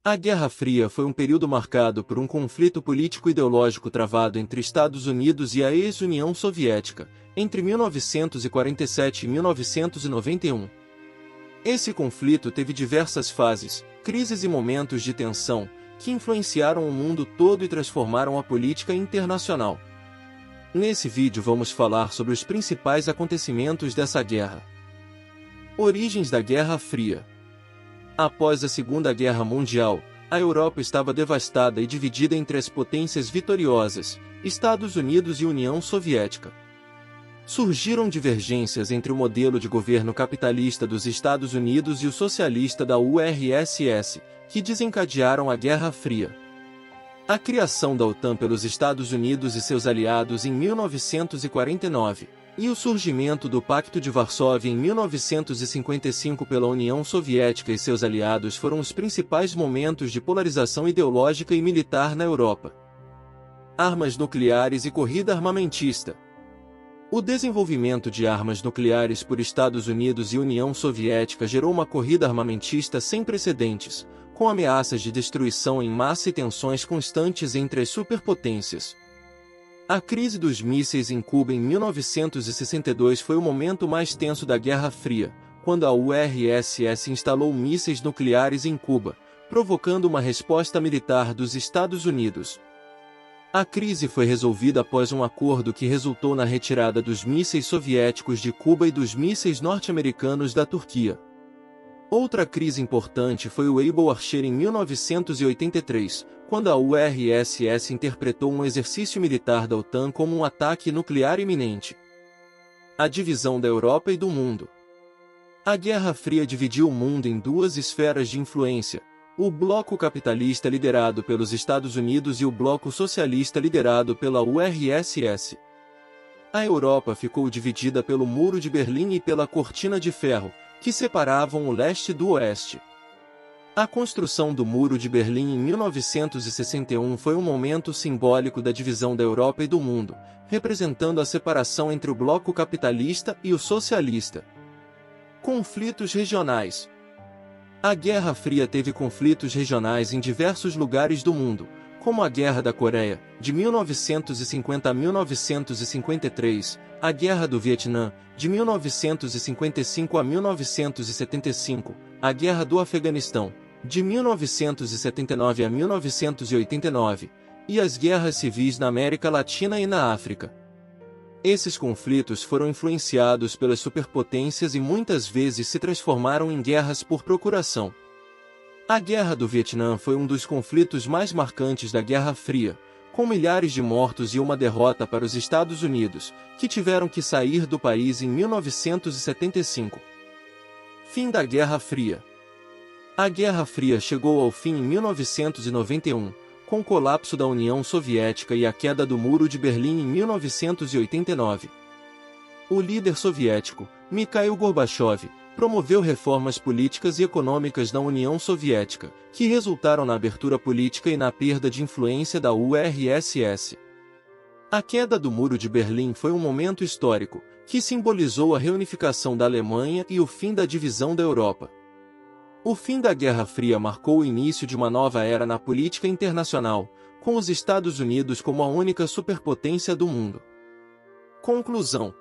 A Guerra Fria foi um período marcado por um conflito político-ideológico travado entre Estados Unidos e a ex-União Soviética, entre 1947 e 1991. Esse conflito teve diversas fases, crises e momentos de tensão, que influenciaram o mundo todo e transformaram a política internacional. Nesse vídeo vamos falar sobre os principais acontecimentos dessa guerra. Origens da Guerra Fria. Após a Segunda Guerra Mundial, a Europa estava devastada e dividida entre as potências vitoriosas, Estados Unidos e União Soviética. Surgiram divergências entre o modelo de governo capitalista dos Estados Unidos e o socialista da URSS, que desencadearam a Guerra Fria. A criação da OTAN pelos Estados Unidos e seus aliados em 1949, e o surgimento do Pacto de Varsóvia em 1955 pela União Soviética e seus aliados foram os principais momentos de polarização ideológica e militar na Europa. Armas nucleares e corrida armamentista. O desenvolvimento de armas nucleares por Estados Unidos e União Soviética gerou uma corrida armamentista sem precedentes, com ameaças de destruição em massa e tensões constantes entre as superpotências. A crise dos mísseis em Cuba em 1962 foi o momento mais tenso da Guerra Fria, quando a URSS instalou mísseis nucleares em Cuba, provocando uma resposta militar dos Estados Unidos. A crise foi resolvida após um acordo que resultou na retirada dos mísseis soviéticos de Cuba e dos mísseis norte-americanos da Turquia. Outra crise importante foi o Able Archer em 1983, quando a URSS interpretou um exercício militar da OTAN como um ataque nuclear iminente. A divisão da Europa e do mundo. A Guerra Fria dividiu o mundo em duas esferas de influência: o bloco capitalista liderado pelos Estados Unidos e o bloco socialista liderado pela URSS. A Europa ficou dividida pelo Muro de Berlim e pela Cortina de Ferro, que separavam o leste do oeste. A construção do Muro de Berlim em 1961 foi um momento simbólico da divisão da Europa e do mundo, representando a separação entre o bloco capitalista e o socialista. Conflitos regionais. A Guerra Fria teve conflitos regionais em diversos lugares do mundo, como a Guerra da Coreia, de 1950 a 1953, a Guerra do Vietnã, de 1955 a 1975, a Guerra do Afeganistão, de 1979 a 1989, e as guerras civis na América Latina e na África. Esses conflitos foram influenciados pelas superpotências e muitas vezes se transformaram em guerras por procuração. A Guerra do Vietnã foi um dos conflitos mais marcantes da Guerra Fria, com milhares de mortos e uma derrota para os Estados Unidos, que tiveram que sair do país em 1975. Fim da Guerra Fria. A Guerra Fria chegou ao fim em 1991, com o colapso da União Soviética e a queda do Muro de Berlim em 1989. O líder soviético, Mikhail Gorbachev, promoveu reformas políticas e econômicas na União Soviética, que resultaram na abertura política e na perda de influência da URSS. A queda do Muro de Berlim foi um momento histórico, que simbolizou a reunificação da Alemanha e o fim da divisão da Europa. O fim da Guerra Fria marcou o início de uma nova era na política internacional, com os Estados Unidos como a única superpotência do mundo. Conclusão.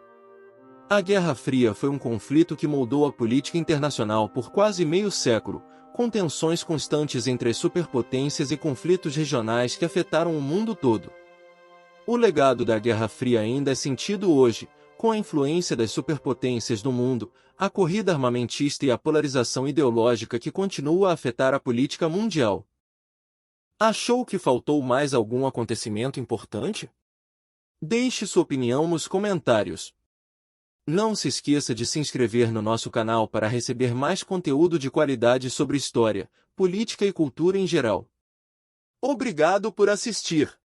A Guerra Fria foi um conflito que moldou a política internacional por quase meio século, com tensões constantes entre as superpotências e conflitos regionais que afetaram o mundo todo. O legado da Guerra Fria ainda é sentido hoje, com a influência das superpotências no mundo, a corrida armamentista e a polarização ideológica que continua a afetar a política mundial. Achou que faltou mais algum acontecimento importante? Deixe sua opinião nos comentários. Não se esqueça de se inscrever no nosso canal para receber mais conteúdo de qualidade sobre história, política e cultura em geral. Obrigado por assistir!